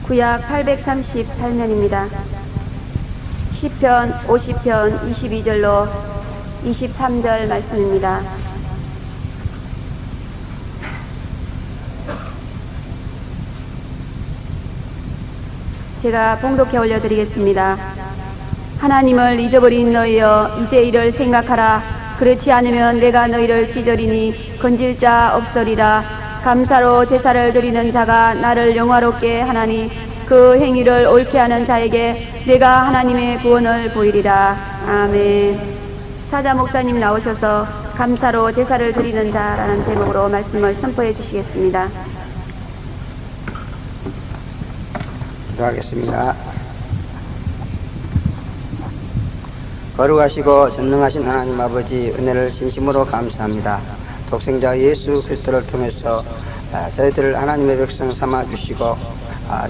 구약 838면입니다. 시편 50편 22절로 23절 말씀입니다. 제가 봉독해 올려드리겠습니다. 하나님을 잊어버린 너희여, 이제 이를 생각하라. 그렇지 않으면 내가 너희를 찢으리니 건질 자 없으리라. 감사로 제사를 드리는 자가 나를 영화롭게 하나니 그 행위를 옳게 하는 자에게 내가 하나님의 구원을 보이리라. 아멘. 사자 목사님 나오셔서 감사로 제사를 드리는 자라는 제목으로 말씀을 선포해 주시겠습니다. 기도하겠습니다. 거룩하시고 전능하신 하나님 아버지, 은혜를 진심으로 감사합니다. 독생자 예수 그리스도를 통해서 저희들을 하나님의 백성 삼아 주시고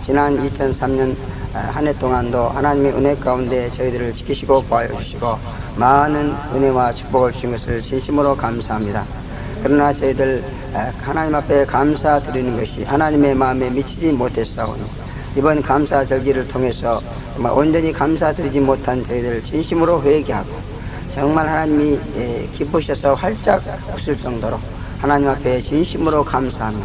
지난 2003년 한 해 동안도 하나님의 은혜 가운데 저희들을 지키시고 보호해 주시고 많은 은혜와 축복을 주신 것을 진심으로 감사합니다. 그러나 저희들 하나님 앞에 감사드리는 것이 하나님의 마음에 미치지 못했사오니 이번 감사절기를 통해서 정말 온전히 감사드리지 못한 저희들을 진심으로 회개하고 정말 하나님이 기쁘셔서 활짝 웃을 정도로 하나님 앞에 진심으로 감사하며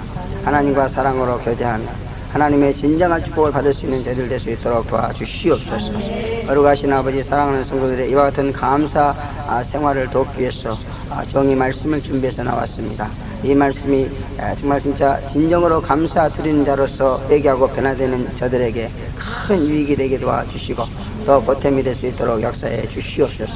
하나님과 사랑으로 교제하며 하나님의 진정한 축복을 받을 수 있는 저희들 될 수 있도록 도와주시옵소서. 거룩하신 아버지, 사랑하는 성도들의 이와 같은 감사 생활을 돕기 위해서 정의 말씀을 준비해서 나왔습니다. 이 말씀이 정말 진짜 진정으로 감사드리는 자로서 회개하고 변화되는 저들에게 큰 유익이 되게 도와주시고 또 보탬이 될 수 있도록 역사해 주시옵소서.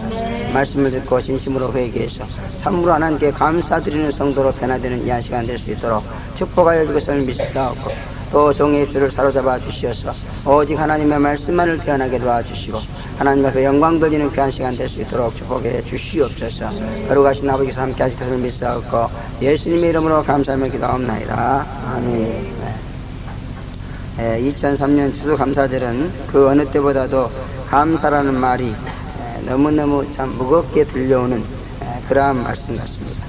말씀을 듣고 진심으로 회개해서 참으로 하나님께 감사드리는 성도로 변화되는 이 한 시간 될 수 있도록 축복하여 줄 것을 믿사옵고 또 종의 입술을 사로잡아 주시어서 오직 하나님의 말씀만을 표현하게 도와주시고 하나님 앞에 영광 돌리는 귀한 시간 될 수 있도록 축복해 주시옵소서. 거룩하신 아버지께서 함께 하실 것을 믿사옵고 예수님의 이름으로 감사하며 기도하옵나이다. 아멘. 2003년 추수감사절은 그 어느 때보다도 감사라는 말이 너무너무 참 무겁게 들려오는 그러한 말씀 같습니다.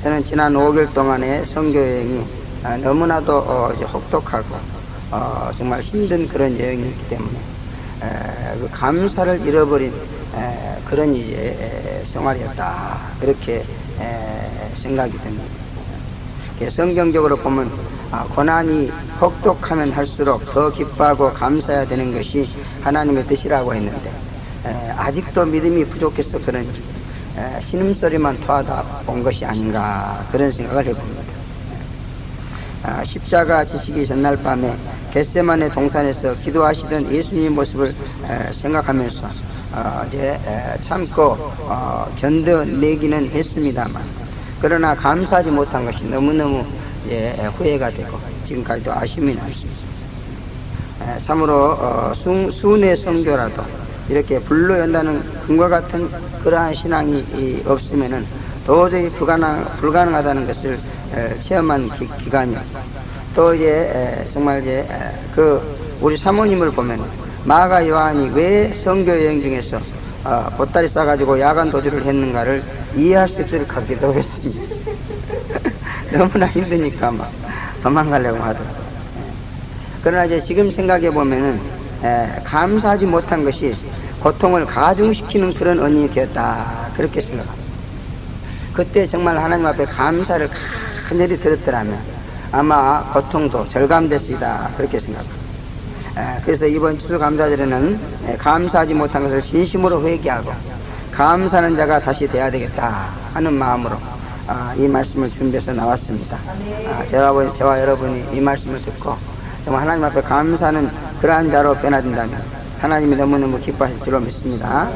저는 지난 5개월 동안의 선교여행이 너무나도 혹독하고 정말 힘든 그런 여행이었기 때문에 그 감사를 잃어버린 그런 이제 생활이었다, 그렇게 생각이 듭니다. 성경적으로 보면 고난이 혹독하면 할수록 더 기뻐하고 감사해야 되는 것이 하나님의 뜻이라고 했는데 아직도 믿음이 부족해서 그런지 신음소리만 토하다 온 것이 아닌가, 그런 생각을 해봅니다. 십자가 지시기 전날 밤에 겟세마네 동산에서 기도하시던 예수님 모습을 생각하면서 이제 참고 견뎌내기는 했습니다만, 그러나 감사하지 못한 것이 너무너무 후회가 되고 지금까지도 아쉬움이 남습니다. 참으로 순회 선교라도 이렇게 불로 연다는 금과 같은 그러한 신앙이 없으면은 도저히 불가능하다는 것을 체험한 기간이었고, 또 이제 정말 이제 우리 사모님을 보면 마가 요한이 왜 선교 여행 중에서 보따리 싸가지고 야간 도주를 했는가를 이해할 수 있도록 하기도 했습니다. 너무나 힘드니까 막 도망가려고 하더라고요. 그러나 이제 지금 생각해 보면은 감사하지 못한 것이 고통을 가중시키는 그런 원인이 되었다, 그렇게 생각합니다. 그때 정말 하나님 앞에 감사를 간절히 드렸더라면 아마 고통도 절감됐으리다, 그렇게 생각합니다. 그래서 이번 추수감사절에는 감사하지 못한 것을 진심으로 회개하고 감사하는 자가 다시 돼야 되겠다 하는 마음으로 이 말씀을 준비해서 나왔습니다. 저와 여러분이 이 말씀을 듣고 정말 하나님 앞에 감사하는 그러한 자로 변화된다면 하나님이 너무너무 기뻐하실 줄로 믿습니다.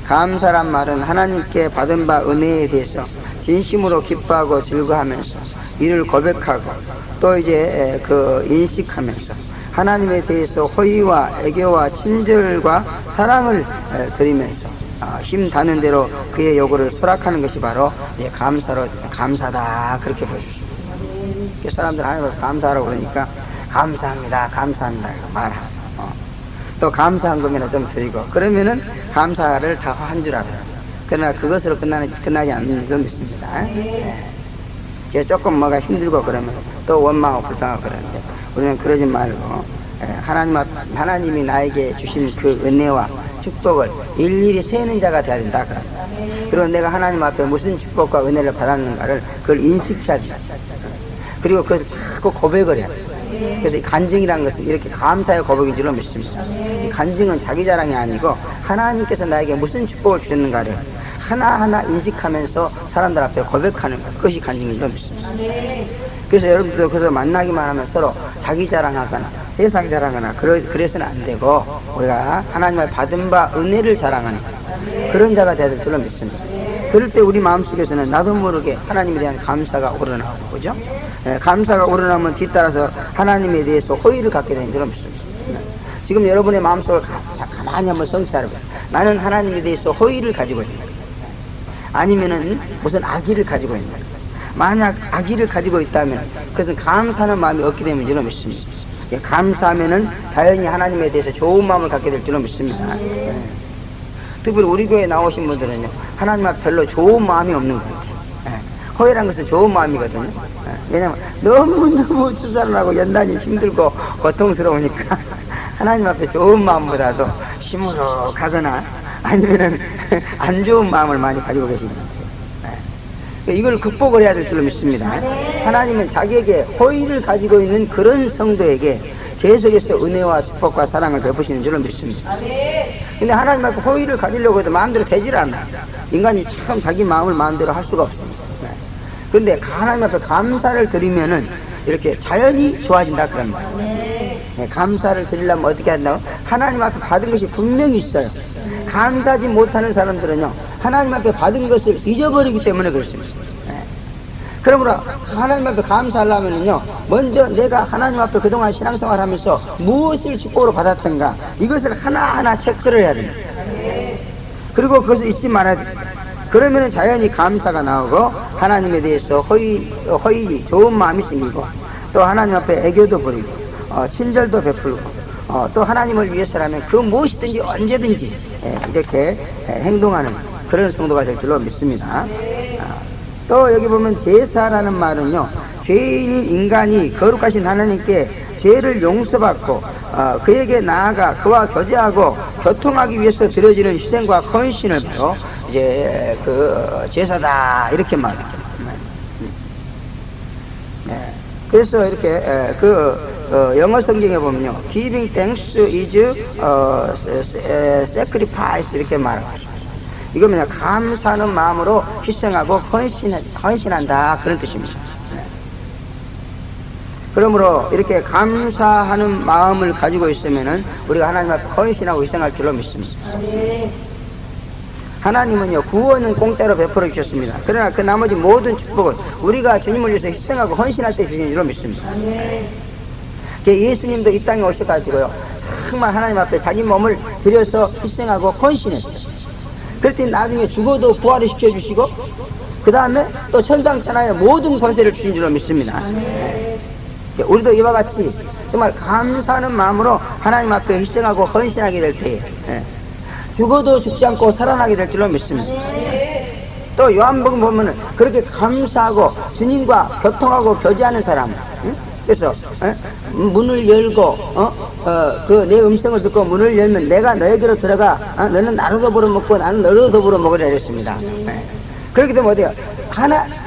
감사란 말은 하나님께 받은 바 은혜에 대해서 진심으로 기뻐하고 즐거워하면서 이를 고백하고 또 이제 인식하면서 하나님에 대해서 호의와 애교와 친절과 사랑을 드리면서 힘 닿는 대로 그의 요구를 수락하는 것이 바로 감사다, 그렇게 보여주십니다. 사람들 하나님 앞에 감사하라고 그러니까 감사합니다, 감사합니다 말하고 또 감사한 것이나 좀 드리고 그러면은 감사를 다 한 줄 알아요. 그러나 그것으로 끝나지 않는 줄 믿습니다. 조금 뭐가 힘들고 그러면 또 원망하고 불평하고 그러는데 우리는 그러지 말고 하나님이 나에게 주신 그 은혜와 축복을 일일이 세는 자가 되어야 된다. 그리고 내가 하나님 앞에 무슨 축복과 은혜를 받았는가를 그걸 인식해야 된다. 그리고 그것을 자꾸 고백을 해야 돼. 그래서 이 간증이라는 것은 이렇게 감사의 고백인 줄로 믿습니다. 이 간증은 자기 자랑이 아니고 하나님께서 나에게 무슨 축복을 주셨는가를 하나하나 인식하면서 사람들 앞에 고백하는 것, 그것이 간증인 줄로 믿습니다. 그래서 여러분들도 그래서 만나기만 하면 서로 자기 자랑하거나 세상 자랑하거나 그래서는 안 되고 우리가 하나님을 받은 바 은혜를 자랑하는 그런 자가 되어야 될 줄로 믿습니다. 그럴 때 우리 마음속에서는 나도 모르게 하나님에 대한 감사가 우러나오고, 그죠? 감사가 우러나오면 뒤따라서 하나님에 대해서 호의를 갖게 되는 줄로 믿습니다. 지금 여러분의 마음속을 가만히 한번 성찰해보세요. 나는 하나님에 대해서 호의를 가지고 있는 거예요. 아니면은 무슨 악의를 가지고 있는 거예요. 만약 악의를 가지고 있다면 그것은 감사하는 마음이 없게 되는 줄로 믿습니다. 감사하면은 자연히 하나님에 대해서 좋은 마음을 갖게 될 줄로 믿습니다. 특별히 우리 교회에 나오신 분들은요, 하나님 앞에 별로 좋은 마음이 없는 거예요. 호의란 것은 좋은 마음이거든요. 왜냐면 너무너무 추살하고 연단이 힘들고 고통스러우니까 하나님 앞에 좋은 마음보다도 시무룩하거나 아니면은 안 좋은 마음을 많이 가지고 계십니다. 이걸 극복을 해야 될 줄로 믿습니다. 하나님은 자기에게 호의를 가지고 있는 그런 성도에게 계속해서 은혜와 축복과 사랑을 베푸시는 줄로 믿습니다. 근데 하나님 앞에 호의를 가지려고 해도 마음대로 되질 않아요. 인간이 참 자기 마음을 마음대로 할 수가 없습니다. 그런데 하나님 앞에 감사를 드리면은 이렇게 자연히 좋아진다 그럽니다. 감사를 드리려면 어떻게 한다고? 하나님 앞에 받은 것이 분명히 있어요. 감사하지 못하는 사람들은요, 하나님 앞에 받은 것을 잊어버리기 때문에 그렇습니다. 그러므로 하나님 앞에 감사하려면요, 먼저 내가 하나님 앞에 그동안 신앙생활 하면서 무엇을 축복으로 받았던가 이것을 하나하나 체크를 해야 됩니다. 그리고 그것을 잊지 말아야 됩니다. 그러면 자연히 감사가 나오고 하나님에 대해서 허이 좋은 마음이 생기고 또 하나님 앞에 애교도 부리고 친절도 베풀고 또 하나님을 위해서라면 그 무엇이든지 언제든지 이렇게 행동하는 그런 성도가 될 줄로 믿습니다. 또 여기 보면 제사라는 말은요, 죄인인 인간이 거룩하신 하나님께 죄를 용서받고 그에게 나아가 그와 교제하고 교통하기 위해서 드려지는 희생과 헌신을 바로 이제 그 제사다 이렇게 말합니다. 그래서 이렇게 영어 성경에 보면요, giving thanks is sacrifice 이렇게 말하고, 이거 뭐냐, 감사하는 마음으로 희생하고 헌신한다 그런 뜻입니다. 그러므로 이렇게 감사하는 마음을 가지고 있으면은 우리가 하나님 앞에 헌신하고 희생할 줄로 믿습니다. 하나님은요, 구원은 공짜로 베풀어 주셨습니다. 그러나 그 나머지 모든 축복은 우리가 주님을 위해서 희생하고 헌신할 때 주신 줄로 믿습니다. 예수님도 이 땅에 오셔가지고요, 정말 하나님 앞에 자기 몸을 들여서 희생하고 헌신했어요. 그랬더니 나중에 죽어도 부활을 시켜주시고 그 다음에 또 천상천하의 모든 권세를 주신 줄로 믿습니다. 우리도 이와 같이 정말 감사하는 마음으로 하나님 앞에 희생하고 헌신하게 될 때에 죽어도 죽지 않고 살아나게 될 줄로 믿습니다. 또 요한복음 보면은 그렇게 감사하고 주님과 교통하고 교제하는 사람, 그래서 문을 열고 그 내 음성을 듣고 문을 열면 내가 너에게로 들어가 너는 나로 더불어 먹고 나는 너로 더불어 먹으라 했습니다. 그렇게 되면 어때요?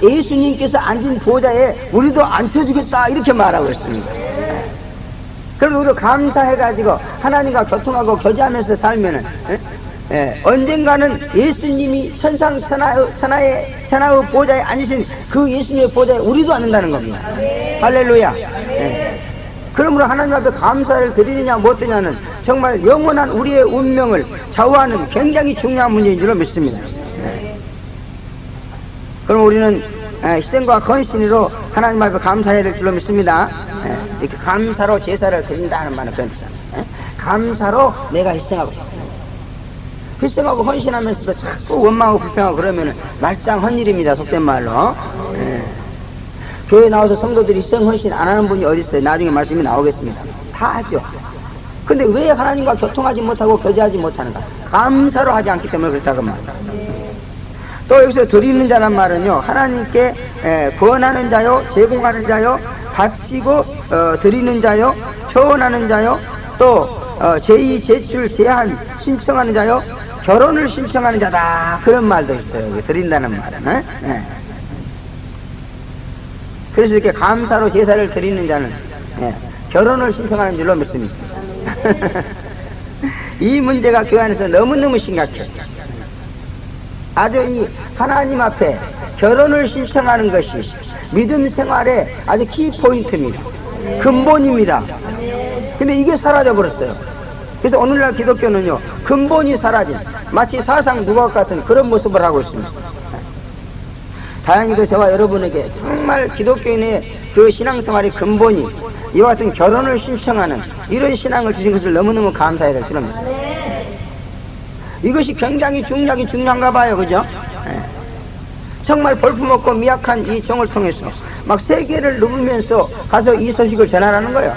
예수님께서 앉은 보좌에 우리도 앉혀주겠다 이렇게 말하고 있습니다. 그럼 우리가 감사해가지고 하나님과 교통하고 교제하면서 살면은 언젠가는 예수님이 천하의 보좌에 앉으신 그 예수님의 보좌에 우리도 앉는다는 겁니다. 할렐루야. 그러므로 하나님 앞에 감사를 드리느냐 못 드리냐는 정말 영원한 우리의 운명을 좌우하는 굉장히 중요한 문제인 줄로 믿습니다. 그럼 우리는 희생과 헌신으로 하나님 앞에 감사해야 될 줄로 믿습니다. 이렇게 감사로 제사를 드린다는 말은 그런 뜻입니다. 감사로 내가 희생하고 헌신하면서도 자꾸 원망하고 불평하고 그러면은 말짱 헛일입니다. 속된 말로. 교회 나와서 성도들이 희생 헌신 안 하는 분이 어디 있어요? 나중에 말씀이 나오겠습니다. 다 하죠. 근데 왜 하나님과 교통하지 못하고 교제하지 못하는가? 감사로 하지 않기 때문에 그렇다고 말합니다. 또 여기서 드리는 자란 말은요, 하나님께 구원하는 자요, 제공하는 자요, 바치고 드리는 자요, 초원하는 자요, 또 제의 제출 제한 신청하는 자요, 결혼을 신청하는 자다. 그런 말도 있어요. 여기 드린다는 말은. 예. 그래서 이렇게 감사로 제사를 드리는 자는 결혼을 신청하는 줄로 믿습니다. 이 문제가 교회 안에서 너무너무 심각해요. 아주 이 하나님 앞에 결혼을 신청하는 것이 믿음 생활의 아주 키포인트입니다. 근본입니다. 근데 이게 사라져 버렸어요. 그래서 오늘날 기독교는요, 근본이 사라진 마치 사상 누각 같은 그런 모습을 하고 있습니다. 다행히도 저와 여러분에게 정말 기독교인의 그 신앙생활의 근본이 이와 같은 결혼을 신청하는 이런 신앙을 주신 것을 너무너무 감사해야 될 줄 압니다. 이것이 굉장히 중요한가 봐요. 그죠? 정말 볼품없고 미약한 이 종을 통해서 막 세계를 누비면서 가서 이 소식을 전하라는 거예요.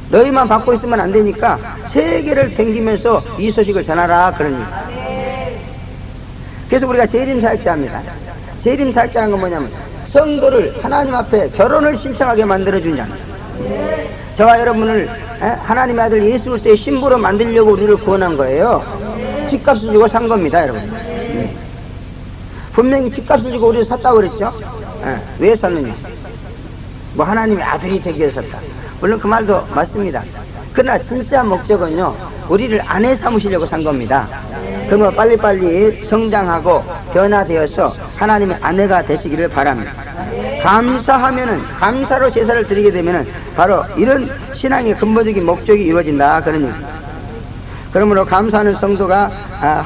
너희만 받고 있으면 안 되니까 세계를 댕기면서 이 소식을 전하라. 그러니까. 그래서 우리가 재림사역자입니다. 재림사역자는 건 뭐냐면 성도를 하나님 앞에 결혼을 신청하게 만들어준 자입니다. 저와 여러분을 하나님의 아들 예수 그리스도의 신부로 만들려고 우리를 구원한 거예요. 핏값을 주고 산 겁니다, 여러분. 분명히 핏값을 주고 우리를 샀다고 그랬죠. 왜 샀느냐? 뭐 하나님의 아들이 되기 위해서 샀다. 물론 그 말도 맞습니다. 그러나 진짜 목적은요, 우리를 아내 삼으시려고 산 겁니다. 그러면 빨리빨리 성장하고 변화되어서 하나님의 아내가 되시기를 바랍니다. 감사하면은, 감사로 제사를 드리게 되면은 바로 이런 신앙의 근본적인 목적이 이루어진다. 그런 얘기. 그러므로 감사하는 성도가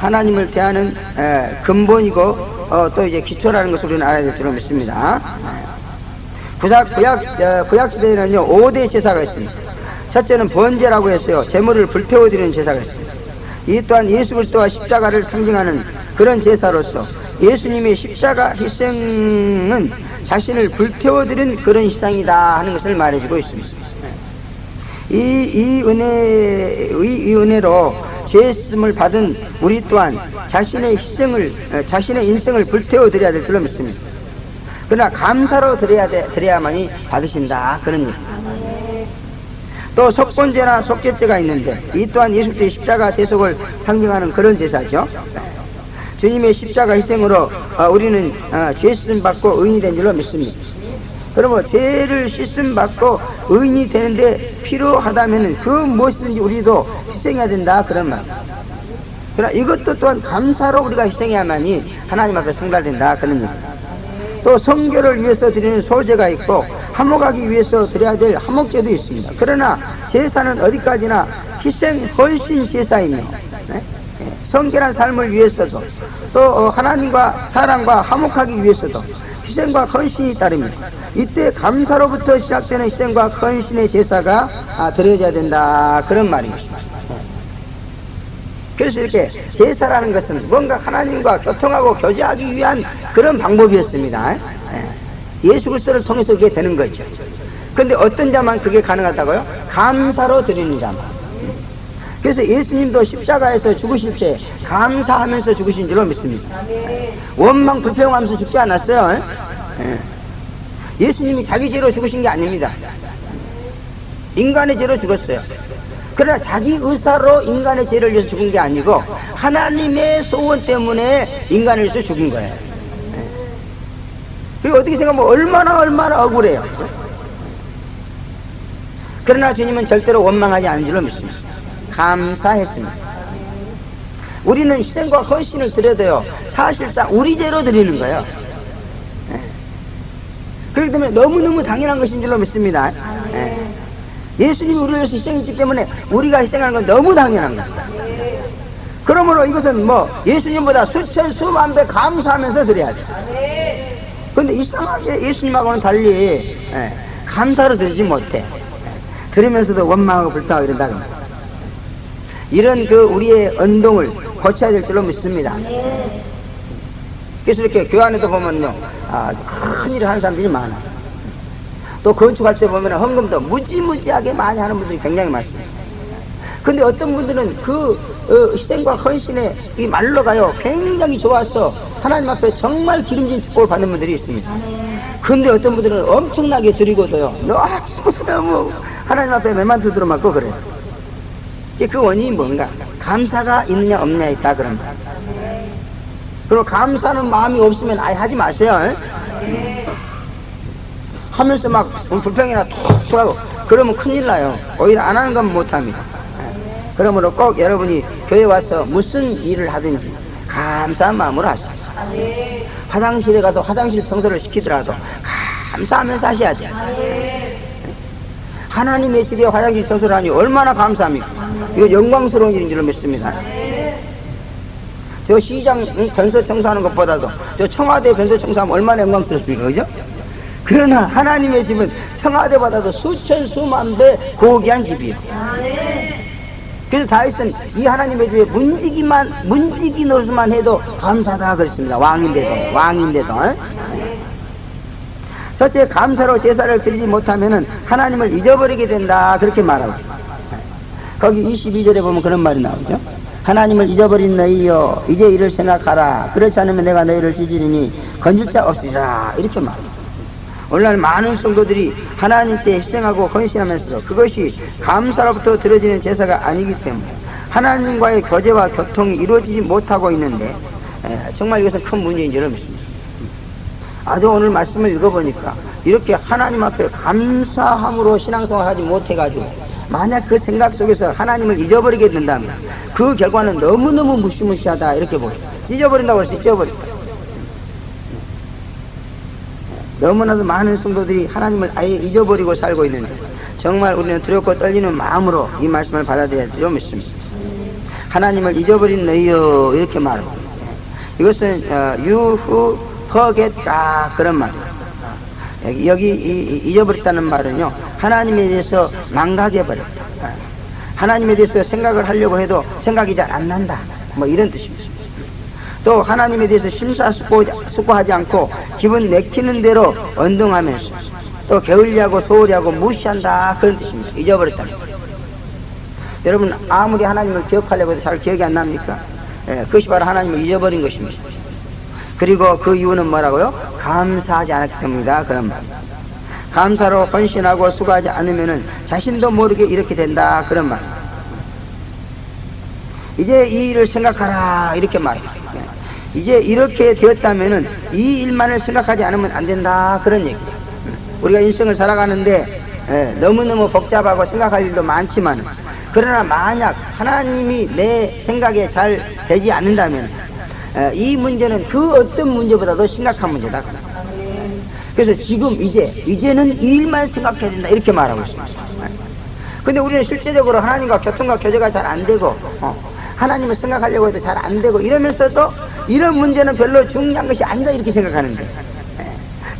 하나님을 대하는 근본이고 또 이제 기초라는 것을 우리는 알아야 될 줄 믿습니다. 구약 시대에는요 5대 제사가 있습니다. 첫째는 번제라고 했어요. 제물을 불태워드리는 제사가 있습니다. 이 또한 예수 그리스도와 십자가를 상징하는 그런 제사로서 예수님의 십자가 희생은 자신을 불태워드린 그런 희생이다 하는 것을 말해주고 있습니다. 이 은혜로 죄였음을 받은 우리 또한 자신의 인생을 불태워드려야 될 줄로 믿습니다. 그러나 감사로 드려야만이 받으신다. 그런 일. 또 속번제나 속죄제가 있는데 이 또한 예수 그리스도의 십자가 대속을 상징하는 그런 제사죠. 주님의 십자가 희생으로 우리는 죄 씻음 받고 의인이 된 줄로 믿습니다. 그러면 죄를 씻음 받고 의인이 되는데 필요하다면 그 무엇이든지 우리도 희생해야 된다. 그런 말. 그러나 이것도 또한 감사로 우리가 희생해야만이 하나님 앞에 성달된다. 그런 말. 또 성결을 위해서 드리는 소제가 있고 화목하기 위해서 드려야 될 화목제도 있습니다. 그러나 제사는 어디까지나 희생 헌신 제사이며 성결한 삶을 위해서도 또 하나님과 사랑과 화목하기 위해서도 희생과 헌신이 따릅니다. 이때 감사로부터 시작되는 희생과 헌신의 제사가 드려져야 된다. 그런 말입니다. 그래서 이렇게 제사라는 것은 뭔가 하나님과 교통하고 교제하기 위한 그런 방법이었습니다. 예수 그리스도를 통해서 그게 되는 거죠. 그런데 어떤 자만 그게 가능하다고요? 감사로 드리는 자만. 그래서 예수님도 십자가에서 죽으실 때 감사하면서 죽으신 줄로 믿습니다. 원망 불평하면서 죽지 않았어요. 예수님이 자기 죄로 죽으신 게 아닙니다. 인간의 죄로 죽었어요. 그러나 자기 의사로 인간의 죄를 위해서 죽은 게 아니고 하나님의 소원 때문에 인간을 위해서 죽은 거예요. 그리고 어떻게 생각하면 얼마나 억울해요. 그러나 주님은 절대로 원망하지 않은 줄로 믿습니다. 감사했습니다. 우리는 희생과 헌신을 드려도요 사실상 우리 죄로 드리는 거예요. 그렇기 때문에 너무너무 당연한 것인 줄로 믿습니다. 예수님이 우리를 위해서 희생했기 때문에 우리가 희생하는 건 너무 당연한 겁니다. 그러므로 이것은 뭐 예수님보다 수천 수만 배 감사하면서 드려야 돼요. 그런데 이상하게 예수님하고는 달리 감사로 드리지 못해. 들으면서도 원망하고 불평하고 이런다. 이런 그 우리의 언동을 고쳐야 될 줄로 믿습니다. 그래서 이렇게 교회 안에도 보면요 큰 일을 하는 사람들이 많아. 또 건축할 때 보면 헌금도 무지무지하게 많이 하는 분들이 굉장히 많습니다. 근데 어떤 분들은 그 희생과 헌신의 이 말로가요 굉장히 좋아서 하나님 앞에 정말 기름진 축복을 받는 분들이 있습니다. 근데 어떤 분들은 엄청나게 드리고도요, 너무 하나님 앞에 매만두 들어맞고 그래요. 그 원인이 뭔가? 감사가 있느냐 없느냐에 있다 그런 거예요. 그리고 감사는 마음이 없으면 아예 하지 마세요. 하면서 막 불평이나 툭툭 하고 그러면 큰일 나요. 오히려 안 하는 건 못합니다. 그러므로 꼭 여러분이 교회 와서 무슨 일을 하든지 감사한 마음으로 하십시오. 화장실에 가서 화장실 청소를 시키더라도 감사하면서 하셔야 돼요. 하나님의 집에 화장실 청소를 하니 얼마나 감사합니까? 이거 영광스러운 일인 줄 믿습니다. 저 시장 변소 청소하는 것보다도 저 청와대 변소 청소하면 얼마나 영광스럽습니까? 그죠? 그러나 하나님의 집은 청와대보다도 수천 수만 배 고귀한 집이에요. 그래서 다윗은 이 하나님의 집에 문지기 노릇만 해도 감사하다 그랬습니다. 왕인데도. 첫째, 감사로 제사를 드리지 못하면은 하나님을 잊어버리게 된다 그렇게 말하고 있습니다. 거기 22절에 보면 그런 말이 나오죠. 하나님을 잊어버린 너희여 이제 이를 생각하라. 그렇지 않으면 내가 너희를 찢으리니 건질 자 없으리라. 이렇게 말합니다. 오늘날 많은 성도들이 하나님께 희생하고 헌신하면서도 그것이 감사로부터 드려지는 제사가 아니기 때문에 하나님과의 교제와 교통이 이루어지지 못하고 있는데 정말 이것은 큰 문제인 줄 믿습니다. 아주 오늘 말씀을 읽어보니까 이렇게 하나님 앞에 감사함으로 신앙생활 하지 못해가지고 만약 그 생각 속에서 하나님을 잊어버리게 된다면 그 결과는 너무너무 무시무시하다 이렇게 보여요. 잊어버린다고 해서 잊어버린다. 너무나도 많은 성도들이 하나님을 아예 잊어버리고 살고 있는데 정말 우리는 두렵고 떨리는 마음으로 이 말씀을 받아들여야 될 줄 믿습니다. 하나님을 잊어버린 너희여 이렇게 말하고 이것은 you who forget 그런 말이에요. 여기 잊어버렸다는 말은요 하나님에 대해서 망각해버렸다. 하나님에 대해서 생각을 하려고 해도 생각이 잘 안 난다 뭐 이런 뜻입니다. 또 하나님에 대해서 심사숙고하지 않고 기분 내키는 대로 언등하면서 또 게을리하고 소홀히 하고 무시한다 그런 뜻입니다. 잊어버렸다는 거예요. 여러분 아무리 하나님을 기억하려고 해도 잘 기억이 안 납니까? 그것이 바로 하나님을 잊어버린 것입니다. 그리고 그 이유는 뭐라고요? 감사하지 않았기 때문이다 그런 말입니다. 감사로 헌신하고 수고하지 않으면은 자신도 모르게 이렇게 된다 그런 말입니다. 이제 이 일을 생각하라 이렇게 말입니다. 이제 이렇게 되었다면은 이 일만을 생각하지 않으면 안 된다 그런 얘기예요. 우리가 인생을 살아가는데 너무너무 복잡하고 생각할 일도 많지만 그러나 만약 하나님이 내 생각에 잘 되지 않는다면 이 문제는 그 어떤 문제보다도 심각한 문제다. 그래서 지금 이제는 이 일만 생각해야 된다 이렇게 말하고 있습니다. 근데 우리는 실제적으로 하나님과 교통과 교제가 잘 안 되고 하나님을 생각하려고 해도 잘 안 되고 이러면서도 이런 문제는 별로 중요한 것이 아니다 이렇게 생각하는데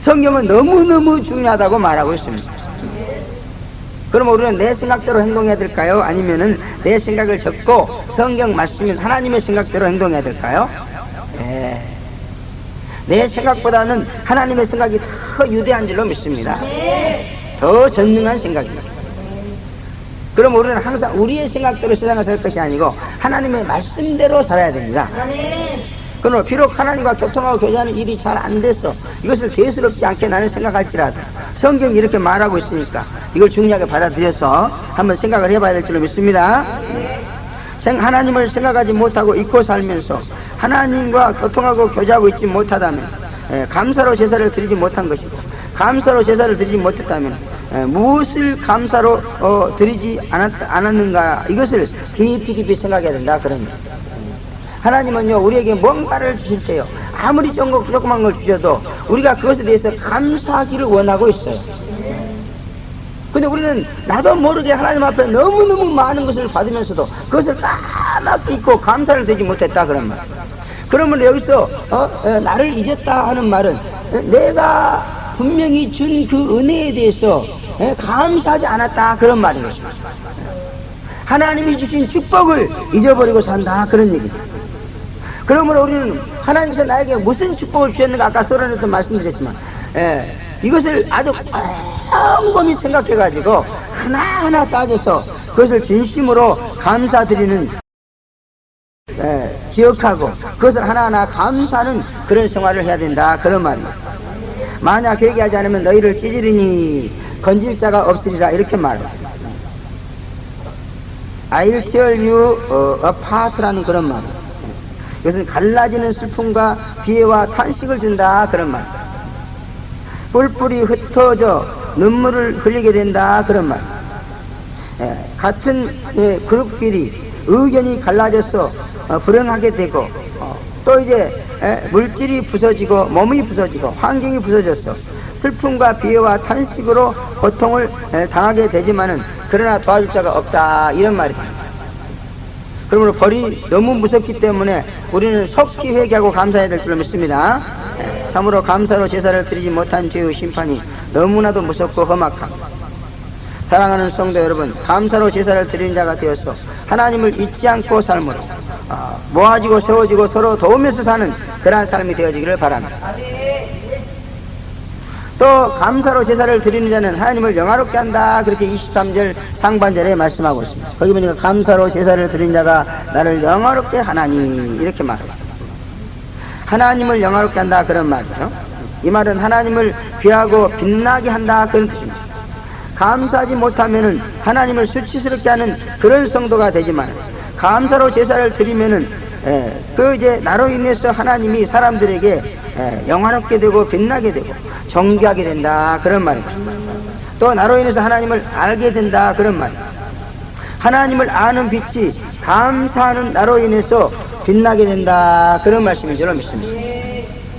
성경은 너무너무 중요하다고 말하고 있습니다. 그럼 우리는 내 생각대로 행동해야 될까요? 아니면은 내 생각을 적고 성경 말씀인 하나님의 생각대로 행동해야 될까요? 내 생각보다는 하나님의 생각이 더 유대한 줄로 믿습니다. 더 전능한 생각입니다. 그럼 우리는 항상 우리의 생각대로 세상을 살 것이 아니고 하나님의 말씀대로 살아야 됩니다. 그러나 비록 하나님과 교통하고 교제하는 일이 잘 안 돼서 이것을 대수롭지 않게 나는 생각할지라도 성경이 이렇게 말하고 있으니까 이걸 중요하게 받아들여서 한번 생각을 해봐야 될 줄로 믿습니다. 하나님을 생각하지 못하고 잊고 살면서 하나님과 교통하고 교제하고 있지 못하다면 감사로 제사를 드리지 못한 것이고 감사로 제사를 드리지 못했다면 무엇을 감사로 드리지 않았는가 이것을 깊이 생각해야 된다 그럽니다. 하나님은요 우리에게 뭔가를 주실 때요 아무리 조그만 걸 주셔도 우리가 그것에 대해서 감사하기를 원하고 있어요. 근데 우리는 나도 모르게 하나님 앞에 너무너무 많은 것을 받으면서도 그것을 까맣게 잊고 감사를 드리지 못했다 그런 말. 그러면 여기서 나를 잊었다 하는 말은 내가 분명히 준 그 은혜에 대해서 감사하지 않았다 그런 말인 것입니다. 하나님이 주신 축복을 잊어버리고 산다 그런 얘기입니다. 그러므로 우리는 하나님께서 나에게 무슨 축복을 주셨는가 아까 소란에서 말씀드렸지만 이것을 아주 꼼꼼히 생각해가지고 하나하나 따져서 그것을 진심으로 감사드리는 기억하고 그것을 하나하나 감사하는 그런 생활을 해야 된다 그런 말입니다. 만약 회개하지 않으면 너희를 찢으리니 건질 자가 없으리라 이렇게 말해요. I'll tear you apart라는 그런 말이에요. 이것은 갈라지는 슬픔과 비애와 탄식을 준다 그런 말. 뿔뿔이 흩어져 눈물을 흘리게 된다 그런 말. 같은 그룹끼리 의견이 갈라져서 불행하게 되고 또 이제 물질이 부서지고 몸이 부서지고 환경이 부서졌어. 슬픔과 비애와 탄식으로 고통을 당하게 되지만은 그러나 도와줄 자가 없다 이런 말이다. 그러므로 벌이 너무 무섭기 때문에 우리는 속히 회개하고 감사해야 될 줄로 믿습니다. 참으로 감사로 제사를 드리지 못한 죄의 심판이 너무나도 무섭고 험악합니다. 사랑하는 성도 여러분, 감사로 제사를 드리는 자가 되어서 하나님을 잊지 않고 삶으로 모아지고 세워지고 서로 도우면서 사는 그러한 삶이 되어지기를 바랍니다. 또 감사로 제사를 드리는 자는 하나님을 영화롭게 한다 그렇게 23절 상반절에 말씀하고 있습니다. 거기 보니까 감사로 제사를 드리는 자가 나를 영화롭게 하나니 이렇게 말해요. 하나님을 영화롭게 한다 그런 말이죠. 이 말은 하나님을 귀하고 빛나게 한다 그런 뜻입니다. 감사하지 못하면은 하나님을 수치스럽게 하는 그런 성도가 되지만 감사로 제사를 드리면은 이제 나로 인해서 하나님이 사람들에게 영화롭게 되고 빛나게 되고 존귀하게 된다 그런 말입니다. 또 나로 인해서 하나님을 알게 된다 그런 말입니다. 하나님을 아는 빛이 감사하는 나로 인해서 빛나게 된다 그런 말씀인 줄로 믿습니다.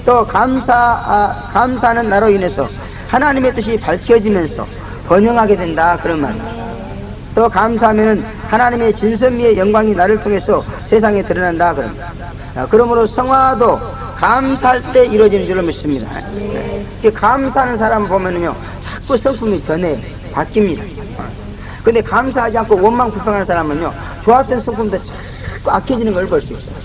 또 감사하는 나로 인해서 하나님의 뜻이 밝혀지면서 번영하게 된다 그런 말입니다. 또 감사하면은 하나님의 진선미의 영광이 나를 통해서 세상에 드러난다 그럽니다. 그러므로 성화도 감사할 때 이루어지는 줄로 믿습니다. 감사하는 사람 보면은요 자꾸 성품이 변해 바뀝니다. 근데 감사하지 않고 원망 불평하는 사람은요 좋았던 성품도 자꾸 악해지는 걸 볼 수 있어요.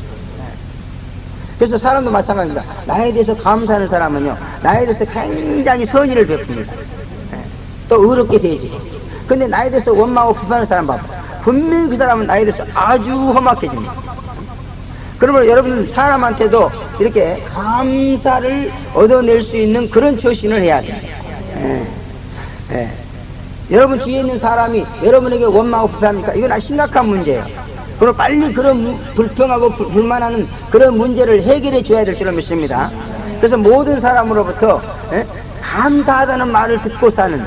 그래서 사람도 마찬가지입니다. 나에 대해서 감사하는 사람은요 나에 대해서 굉장히 선의를 베풉니다. 또 의롭게 되어지고. 근데 나에 대해서 원망하고 불평하는 사람 봐봐. 분명히 그 사람은 나에 대해서 아주 험악해집니다. 그러므로 여러분은 사람한테도 이렇게 감사를 얻어낼 수 있는 그런 처신을 해야 돼요. 여러분 뒤에 있는 사람이 여러분에게 원망하고 불평합니까? 이건 아주 심각한 문제예요. 그럼 빨리 그런 불평하고 불만하는 그런 문제를 해결해 줘야 될 줄로 믿습니다. 그래서 모든 사람으로부터 감사하다는 말을 듣고 사는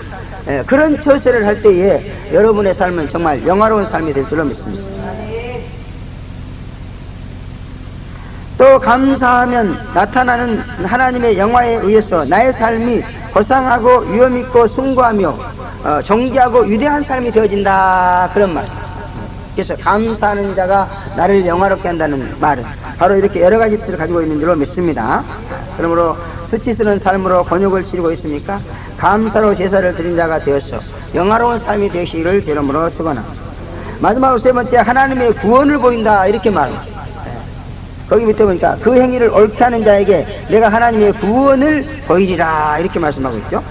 그런 처세를 할 때에 여러분의 삶은 정말 영화로운 삶이 될 줄로 믿습니다. 또 감사하면 나타나는 하나님의 영화에 의해서 나의 삶이 고상하고 위엄있고 숭고하며 존귀하고 위대한 삶이 되어진다 그런 말. 그래서 감사하는 자가 나를 영화롭게 한다는 말은 바로 이렇게 여러 가지 뜻을 가지고 있는 줄로 믿습니다. 그러므로 수치스러운 삶으로 곤욕을 치르고 있으니까 감사로 제사를 드린 자가 되어서 영화로운 삶이 되시기를 주름으로 축원합니다. 마지막으로 세 번째 하나님의 구원을 보인다 이렇게 말합니다. 거기 밑에 보니까 그 행위를 옳게 하는 자에게 내가 하나님의 구원을 보이리라 이렇게 말씀하고 있죠.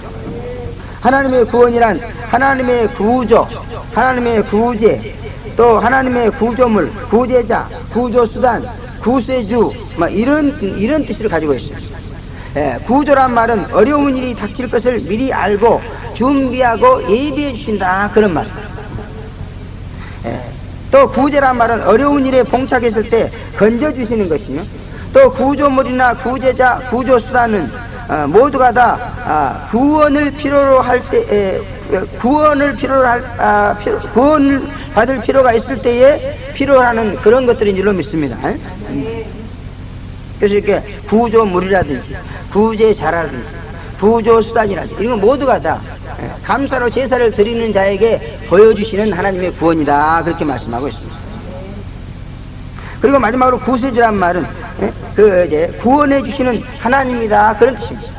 하나님의 구원이란 하나님의 구조, 하나님의 구제, 또 하나님의 구조물, 구제자, 구조수단, 구세주 이런 뜻을 가지고 있습니다. 구조란 말은 어려운 일이 닥칠 것을 미리 알고 준비하고 예비해 주신다 그런 말입니다. 또 구제란 말은 어려운 일에 봉착했을 때 건져주시는 것이며 또 구조물이나 구제자, 구조수단은 모두가 다 구원을 필요로 할 때 구원을 받을 필요가 있을 때에 필요하는 그런 것들인 줄로 믿습니다. 그래서 이렇게 구조물이라든지 구제자라든지 구조수단이라든지 이런 건 모두가 다 감사로 제사를 드리는 자에게 보여주시는 하나님의 구원이다 그렇게 말씀하고 있습니다. 그리고 마지막으로 구세주란 말은 이제 구원해 주시는 하나님이다 그런 뜻입니다.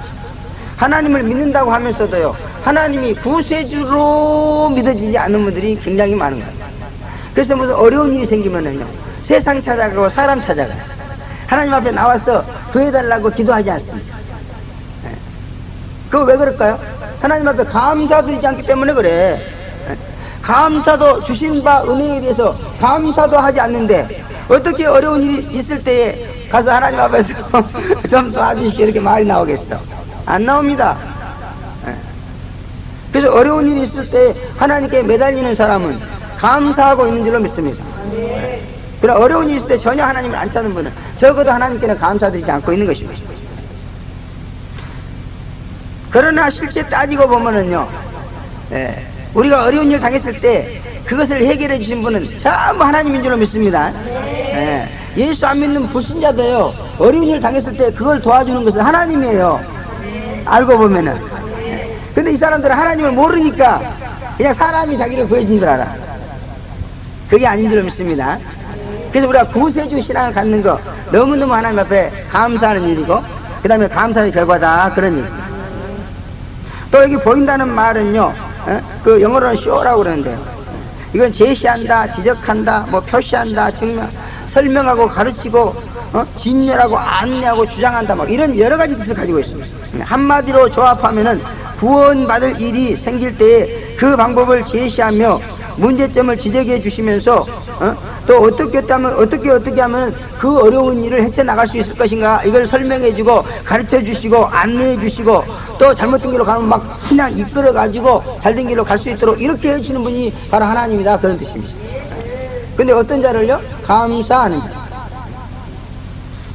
하나님을 믿는다고 하면서도요 하나님이 구세주로 믿어지지 않는 분들이 굉장히 많은 거예요. 그래서 무슨 어려운 일이 생기면은요 세상 찾아가고 사람 찾아가요. 하나님 앞에 나와서 구해달라고 기도하지 않습니다. 그거 왜 그럴까요? 하나님 앞에 감사드리지 않기 때문에 그래. 감사도 주신 바 은혜에 대해서 감사도 하지 않는데 어떻게 어려운 일이 있을 때에 가서 하나님 앞에서 좀 도와주시오 이렇게 말이 나오겠어. 안 나옵니다. 예. 그래서 어려운 일이 있을 때 하나님께 매달리는 사람은 감사하고 있는 줄로 믿습니다. 그러나 어려운 일이 있을 때 전혀 하나님을 안 찾는 분은 적어도 하나님께는 감사드리지 않고 있는 것입니다. 그러나 실제 따지고 보면은요, 우리가 어려운 일 당했을 때 그것을 해결해 주신 분은 전부 하나님인 줄로 믿습니다. 예수 안 믿는 불신자도요, 어려운 일 당했을 때 그걸 도와주는 것은 하나님이에요. 알고 보면은. 근데 이 사람들은 하나님을 모르니까 그냥 사람이 자기를 구해준 줄 알아. 그게 아닌 줄로 믿습니다. 그래서 우리가 구세주 신앙을 갖는 거 너무너무 하나님 앞에 감사하는 일이고, 그 다음에 감사의 결과다, 그런 일. 또 여기 보인다는 말은요, 그 영어로는 show라고 그러는데요, 이건 제시한다, 지적한다, 뭐 표시한다, 설명하고 가르치고, 진열하고 안내하고 주장한다, 막 이런 여러 가지 뜻을 가지고 있습니다. 한마디로 조합하면은 구원받을 일이 생길 때에 그 방법을 제시하며 문제점을 지적해 주시면서 또 어떻게 하면 그 어려운 일을 헤쳐나갈 수 있을 것인가, 이걸 설명해 주고 가르쳐 주시고 안내해 주시고, 또 잘못된 길로 가면 막 그냥 이끌어 가지고 잘된 길로 갈 수 있도록 이렇게 해주시는 분이 바로 하나님이다, 그런 뜻입니다. 근데 어떤 자를요? 감사하는 자.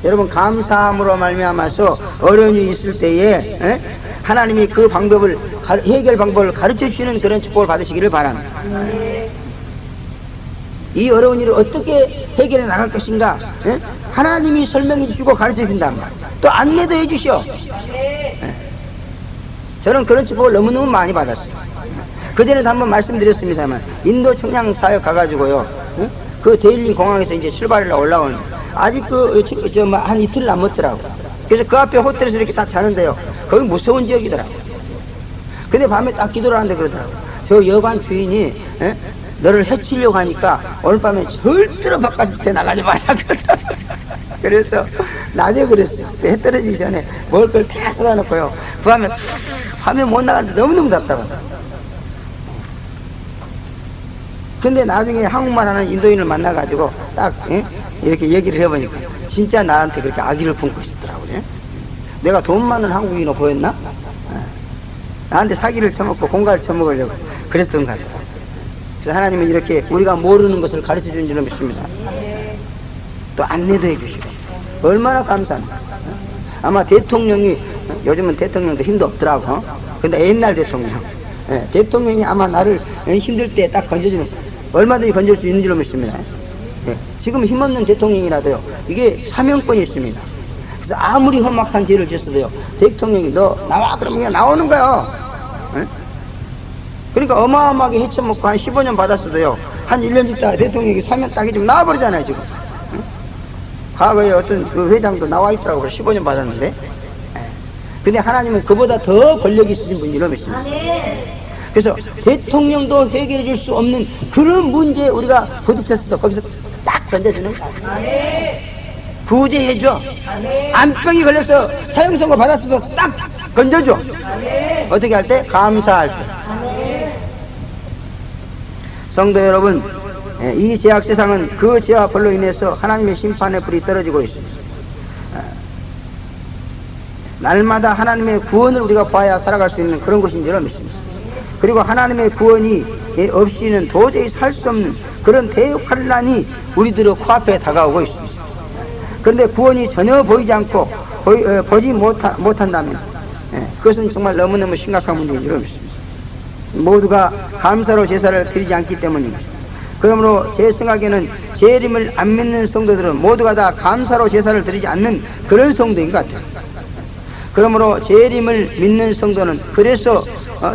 여러분, 감사함으로 말미암아서 어려운 일이 있을 때에 하나님이 그 방법을, 해결 방법을 가르쳐 주시는 그런 축복을 받으시기를 바랍니다. 이 어려운 일을 어떻게 해결해 나갈 것인가, 하나님이 설명해 주시고 가르쳐 주신단 말이에요. 또 안내도 해 주셔. 저는 그런 축복을 너무너무 많이 받았어요. 그전에도 한번 말씀드렸습니다만, 인도 청량 사역 가가지고요, 그 데일리 공항에서 이제 출발을 올라오는, 아직 한 이틀 남았더라고. 그래서 그 앞에 호텔에서 이렇게 딱 자는데요, 거기 무서운 지역이더라고. 근데 밤에 딱 기도를 하는데 그러더라고. 저 여관 주인이 너를 해치려고 하니까 오늘 밤에 절대로 바깥에 나가지 말라 그러더라고. 그래서 낮에 그랬어요. 해 떨어지기 전에 먹을 걸 다 쏟아놓고요, 밤에 못 나가는데 너무너무 답답하다. 근데 나중에 한국말 하는 인도인을 만나가지고 딱 이렇게 얘기를 해보니까 진짜 나한테 그렇게 악의를 품고 있었더라고요. 내가 돈 많은 한국인으로 보였나? 나한테 사기를 쳐먹고 공갈을 쳐먹으려고 그랬던 것 같아요. 그래서 하나님은 이렇게 우리가 모르는 것을 가르쳐 주는 줄로 믿습니다. 또 안내도 해주시고, 얼마나 감사합니다. 아마 대통령이, 요즘은 대통령도 힘도 없더라고. 근데 옛날 대통령이 아마 나를 힘들 때 딱 건져주는, 얼마든지 건질 수 있는 줄로 믿습니다. 지금 힘없는 대통령이라도요, 이게 사명권이 있습니다. 그래서 아무리 험악한 죄를 지었어도요, 대통령이 너 나와 그러면 그냥 나오는 거예요. 그러니까 어마어마하게 헤쳐먹고 한 15년 받았어도요, 한 1년 있다가 대통령이 사면 딱이 좀 나와버리잖아요, 지금. 과거에 어떤 그 회장도 나와 있더라고. 15년 받았는데. 근데 하나님은 그보다 더 권력이 있으신 분이라고 믿습니다. 그래서 대통령도 해결해 줄 수 없는 그런 문제에 우리가 부딪혔어. 거기서 딱 던져주는 거야. 구제해줘. 암병이 걸려서 사형선고 받았어도 딱 건져줘. 어떻게 할 때? 감사할 때. 성도 여러분, 이 죄악 세상은 그 죄와 벌로 인해서 하나님의 심판의 불이 떨어지고 있습니다. 날마다 하나님의 구원을 우리가 봐야 살아갈 수 있는 그런 것인 줄 믿습니다. 그리고 하나님의 구원이 없이는 도저히 살 수 없는 그런 대환란이 우리들의 코앞에 다가오고 있습니다. 그런데 구원이 전혀 보이지 않고 보지 못한다면 그것은 정말 너무너무 심각한 문제인 줄 믿습니다. 모두가 감사로 제사를 드리지 않기 때문입니다. 그러므로 제 생각에는 재림을 안 믿는 성도들은 모두가 다 감사로 제사를 드리지 않는 그런 성도인 것 같아요. 그러므로 재림을 믿는 성도는 그래서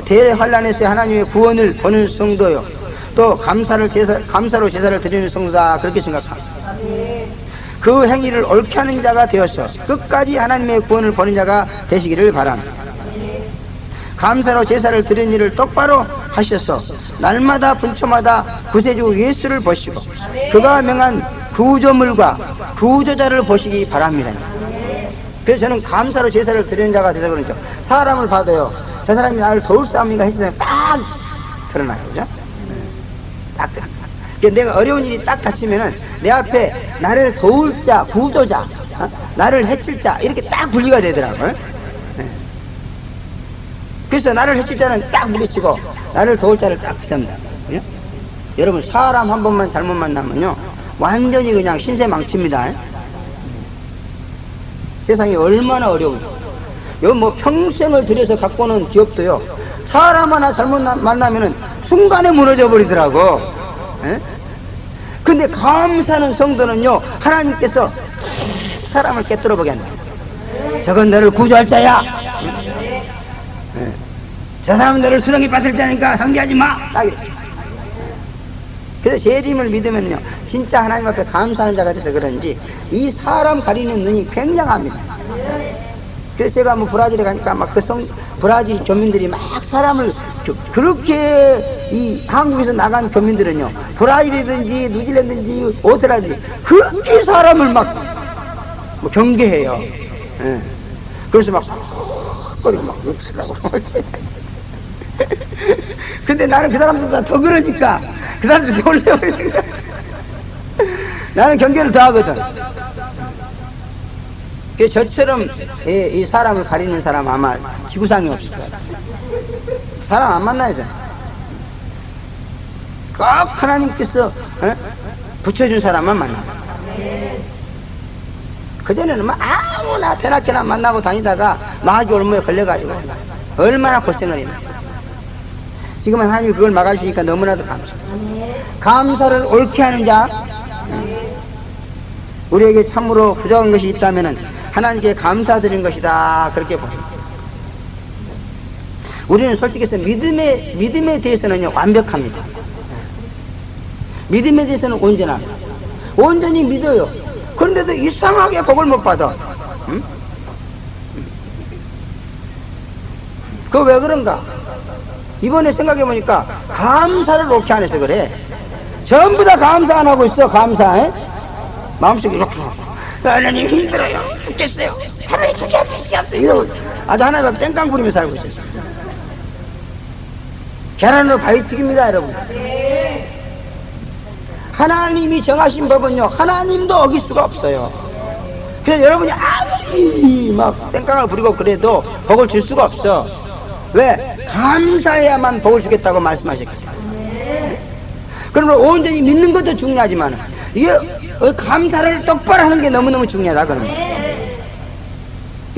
대환란에서 하나님의 구원을 보는 성도요, 또 감사로 제사를 드리는 성도다, 그렇게 생각합니다. 그 행위를 옳게 하는 자가 되어서 끝까지 하나님의 구원을 보는 자가 되시기를 바랍니다. 감사로 제사를 드리는 일을 똑바로 하셔서 날마다 분초마다 구세주 예수를 보시고 그가 명한 구조물과 구조자를 보시기 바랍니다. 그래서 저는 감사로 제사를 드리는 자가 되서 그러죠. 사람을 봐도요, 저 사람이 나를 도울 사람인가 했을 때 딱 드러나요. 그죠? 딱 드러나요. 내가 어려운 일이 딱 닥치면은 내 앞에 나를 도울 자, 구조자, 나를 해칠 자, 이렇게 딱 분리가 되더라고요. 그래서 나를 해칠 자는 딱 물리치고 나를 도울 자를 딱 붙잡는다. 예? 여러분 사람 한 번만 잘못 만나면요 완전히 그냥 신세 망칩니다. 세상이 얼마나 어려운지. 요 뭐 평생을 들여서 갖고 오는 기업도요 사람 하나 잘못 만나면은 순간에 무너져 버리더라고. 예? 근데 감사하는 성도는요 하나님께서 사람을 깨뜨려 보게 한다. 저건 너를 구조할 자야. 예. 저 사람은 너를 수렁에 빠질 자니까 상대하지 마. 딱 이래. 그래서 재림을 믿으면요 진짜 하나님 앞에 감사하는 자가 돼서 그런지 이 사람 가리는 눈이 굉장합니다. 그래서 제가 뭐 브라질에 가니까 막 브라질 교민들이 막 사람을 그렇게 이 한국에서 나간 교민들은요 브라질이든지 뉴질랜드든지 오스트레일리아든지 그렇게 사람을 막 뭐 경계해요. 예. 그래서 막 거리고 막 웃으라고. 근데 나는 그 사람들보다 더 그러니까 그 사람들이 올려버리는 거야. 나는 경계를 더 하거든. 그래서 저처럼 이 사람을 가리는 사람 아마 지구상에 없을 거야. 사람 안 만나야죠. 꼭 하나님께서 붙여준 사람만 만나. 그전에는 막 아무나 대낮게나 만나고 다니다가 마귀 올무에 걸려가지고 얼마나 고생을 했나. 지금은 하나님이 그걸 막아주니까 너무나도 감사를 옳게 하는 자. 우리에게 참으로 부족한 것이 있다면 하나님께 감사드린 것이다 그렇게 봅니다. 우리는 솔직히 해서 믿음에 대해서는 완벽합니다. 믿음에 대해서는 온전합니다. 온전히 믿어요. 그런데도 이상하게 복을 못 받아. 응? 그거 왜 그런가? 이번에 생각해보니까 감사를 옳게 안 해서 그래. 전부 다 감사 안 하고 있어. 감사. 마음속에 이렇게 하나님 힘들어요. 죽겠어요. 차라리 죽겠어요. 이러고 아주 하나가 땡깡 부리며 살고 있어요. 계란으로 바위튀깁니다 여러분. 하나님이 정하신 법은요 하나님도 어길 수가 없어요. 그래서 여러분이 아무리 막 땡깡을 부리고 그래도 복을 줄 수가 없어. 왜? 감사해야만 복을 주겠다고 말씀하셨거든요. 그러면 온전히 믿는 것도 중요하지만 이게 감사를 똑바로 하는 게 너무너무 중요하다 그러면.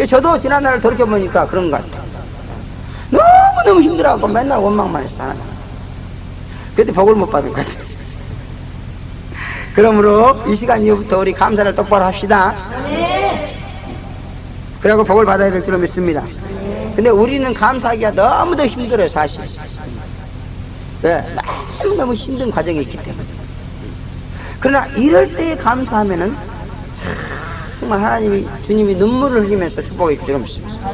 저도 지난날 돌이켜보니까 그런 것 같아요. 너무너무 힘들어하고 맨날 원망만 했어 하나님. 그때 복을 못 받을 것 같아요. 그러므로 이 시간 이후부터 우리 감사를 똑바로 합시다. 그래고 복을 받아야 될 줄로 믿습니다. 근데 우리는 감사하기가 너무도 힘들어요 사실. 왜? 너무너무 힘든 과정이 있기 때문에. 그러나 이럴 때 감사하면은 정말 하나님이 주님이 눈물을 흘리면서 축복해 주시고 있습니다.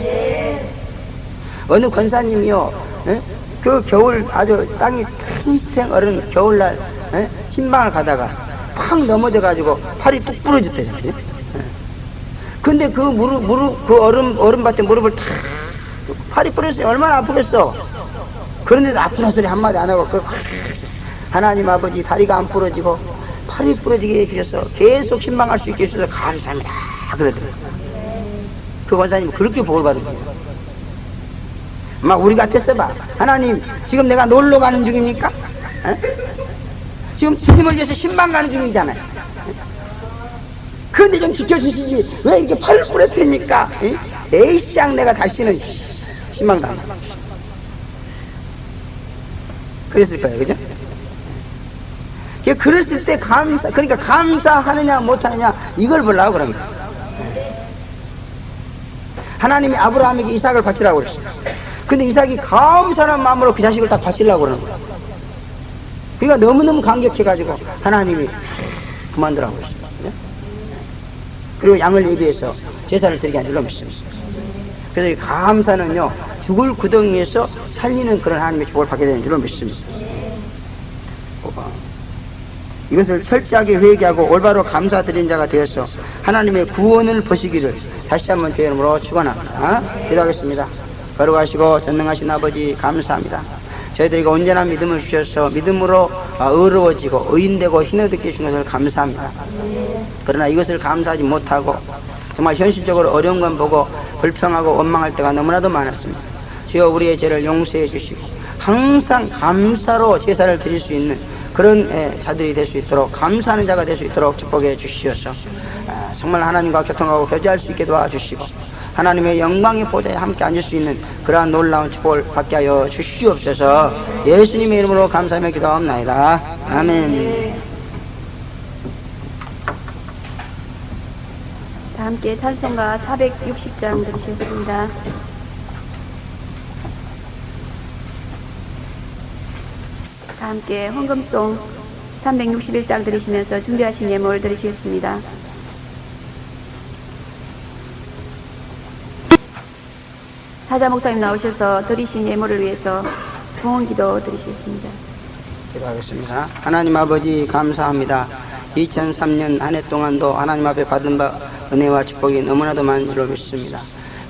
어느 권사님이요 그 겨울 아주 땅이 탱탱 얼은 겨울날 신방을 가다가 팍 넘어져 가지고 팔이 뚝 부러졌대요. 근데 그 그 얼음밭에 무릎을 탁 팔이 부러졌어요. 얼마나 아프겠어. 그런데도 아프다 소리 한마디 안 하고 하나님 아버지 다리가 안 부러지고 팔이 부러지게 해주셔서 계속 신방할 수 있게 해주셔서 감사합니다 그러더라고요. 그 권사님 그렇게 복을 받은 거예요. 막 우리 같았어 봐. 하나님 지금 내가 놀러 가는 중입니까? 지금 주님을 위해서 신방 가는 중이잖아요. 그런데 좀 지켜주시지 왜 이렇게 팔을 부러뜨립니까? 에이쌍 내가 다시는 신방 가는 그랬을 거예요. 그죠? 그랬을 때 그러니까 감사하느냐 못하느냐 이걸 보려고 그런 거예요. 하나님이 아브라함에게 이삭을 바치라고 그랬어요. 근데 이삭이 감사한 마음으로 그 자식을 다 바치려고 그러는 거예요. 그러니까 너무너무 감격해가지고 하나님이 그만두라고 그랬어요. 그리고 양을 예비해서 제사를 드리게 한 줄로 믿습니다. 그래서 이 감사는요 죽을 구덩이에서 살리는 그런 하나님의 축복을 받게 되는 줄로 믿습니다. 이것을 철저하게 회개하고 올바로 감사드린 자가 되어서 하나님의 구원을 보시기를 다시 한번 주의 이름으로 축원합니다. 기도하겠습니다. 거룩하시고 전능하신 아버지 감사합니다. 저희들에게 온전한 믿음을 주셔서 믿음으로 의로워지고 의인되고 힘을 얻게 해주신 것을 감사합니다. 그러나 이것을 감사하지 못하고 정말 현실적으로 어려운 건 보고 불평하고 원망할 때가 너무나도 많았습니다. 주여 우리의 죄를 용서해 주시고 항상 감사로 제사를 드릴 수 있는 그런 자들이 될 수 있도록, 감사하는 자가 될 수 있도록 축복해 주시옵소서. 정말 하나님과 교통하고 교제할 수 있게 도와주시고 하나님의 영광의 보좌에 함께 앉을 수 있는 그러한 놀라운 축복을 받게 하여 주시옵소서. 예수님의 이름으로 감사하며 기도합나이다. 아멘. 다 함께 찬송가 460장 들으시겠습니다. 다 함께 헌금송 361장 들으시면서 준비하신 예물 들으시겠습니다. 사자 목사님 나오셔서 드리신 예물을 위해서 부흥기도 드리시겠습니다. 기도하겠습니다. 하나님 아버지 감사합니다. 2003년 한 해 동안도 하나님 앞에 받은 바 은혜와 축복이 너무나도 많은 줄로 믿습니다.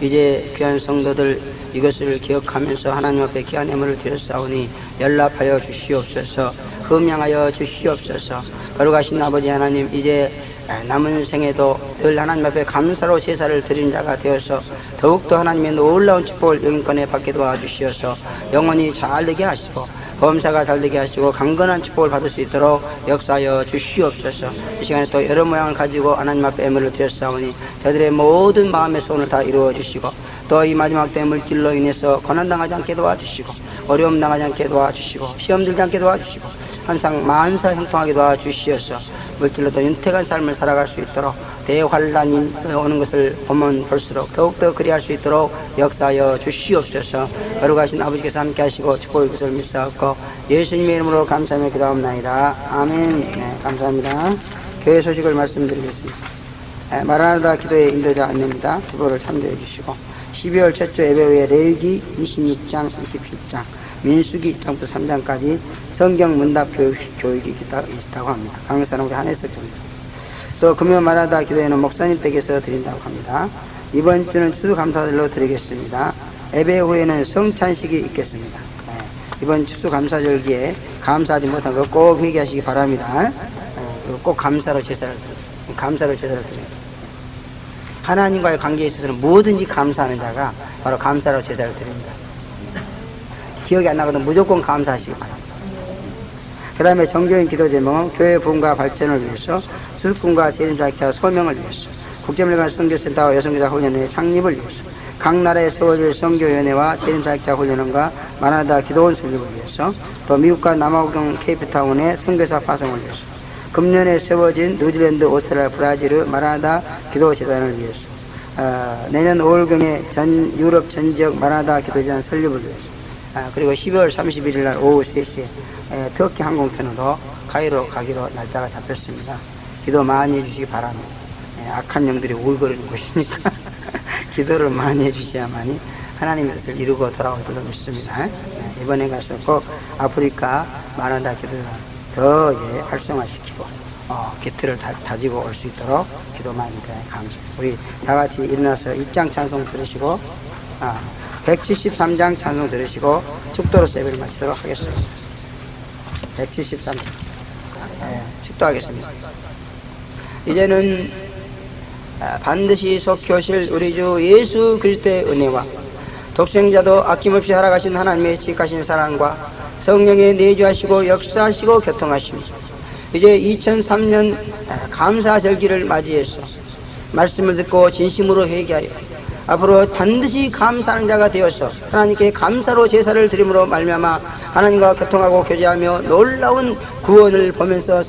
이제 귀한 성도들 이것을 기억하면서 하나님 앞에 귀한 예물을 드렸사오니 연락하여 주시옵소서. 흠양하여 주시옵소서. 거룩하신 아버지 하나님, 이제 남은 생에도 늘 하나님 앞에 감사로 제사를 드린 자가 되어서 더욱더 하나님의 놀라운 축복을 영권에 받게 도와주시어서 영원히 잘 되게 하시고 범사가 잘 되게 하시고 강건한 축복을 받을 수 있도록 역사하여 주시옵소서. 이 시간에 또 여러 모양을 가지고 하나님 앞에 예물을 드렸사오니 저들의 모든 마음의 소원을 다 이루어 주시고 또 이 마지막 때 물질로 인해서 고난당하지 않게 도와주시고 어려움 당하지 않게 도와주시고 시험 들지 않게 도와주시고 항상 만사 형통하게 도와주시어서 물질로도 윤택한 삶을 살아갈 수 있도록 대환란이 오는 것을 보면 볼수록 더욱더 그리할 수 있도록 역사하여 주시옵소서. 거룩하신 아버지께서 함께 하시고 축복의 것을 믿사옵고 예수님의 이름으로 감사하며 기도합나이다. 아멘. 네, 감사합니다. 교회 소식을 말씀드리겠습니다. 마라나다 기도의 인도자 안내입니다. 기도를 참조해 주시고 12월 첫주 예배 후에 레위기 26장, 27장, 민수기 1장부터 3장까지 성경 문답 교육이 있다고 합니다. 강사는 우리 한혜석 교수입니다. 또 금요 마라다 기도회는 목사님 댁에서 드린다고 합니다. 이번 주는 추수감사절로 드리겠습니다. 예배 후에는 성찬식이 있겠습니다. 이번 추수감사절기에 감사하지 못한 거 꼭 회개하시기 바랍니다. 그리고 꼭 감사로 제사를 드립니다. 하나님과의 관계에 있어서는 뭐든지 감사하는 자가 바로 감사로 제사를 드립니다. 기억이 안 나거든 무조건 감사하시기 바랍니다. 그 다음에 정교인 기도 제목은 교회 부흥과 발전을 위해서 수습군과 세림사학회와 소명을 위해서 국제물관 선교센터와 여성교사 훈련회 창립을 위해서 각 나라에 세워질 선교위원회와 세림사학자 훈련원과 마라나다 기도원 설립을 위해서 또 미국과 남아공 케이프타운의 선교사 파송을 위해서 금년에 세워진 뉴질랜드, 오스트랄리아, 브라질, 마라나다 기도재단을 위해서 내년 5월경에 전 유럽 전 지역 마라나다 기도재단 설립을 위해서 그리고 12월 31일 날 오후 3시에 터키 항공편으로 카이로 가기로 날짜가 잡혔습니다. 기도 많이 해주시기 바랍니다. 악한 영들이 울거리는 곳이니까 기도를 많이 해주셔야만이 하나님의 뜻을 이루고 돌아올 줄로 믿습니다. 이번에 가서 꼭 아프리카 마라나다 기도를 더 이제 활성화시키고 기틀을 다지고 올 수 있도록 기도 많이 감사합니다. 우리 다 같이 일어나서 입장 찬송 들으시고 173장 찬송 들으시고 축도로 예배를 마치도록 하겠습니다. 173장 축도하겠습니다. 이제는 반드시 속효실 우리 주 예수 그리스도의 은혜와 독생자도 아낌없이 살아가신 하나님의 지극하신 사랑과 성령의 내주하시고 역사하시고 교통하시고 이제 2003년 감사절기를 맞이해서 말씀을 듣고 진심으로 회개하여 앞으로 반드시 감사하는 자가 되어서 하나님께 감사로 제사를 드림으로 말미암아 하나님과 교통하고 교제하며 놀라운 구원을 보면서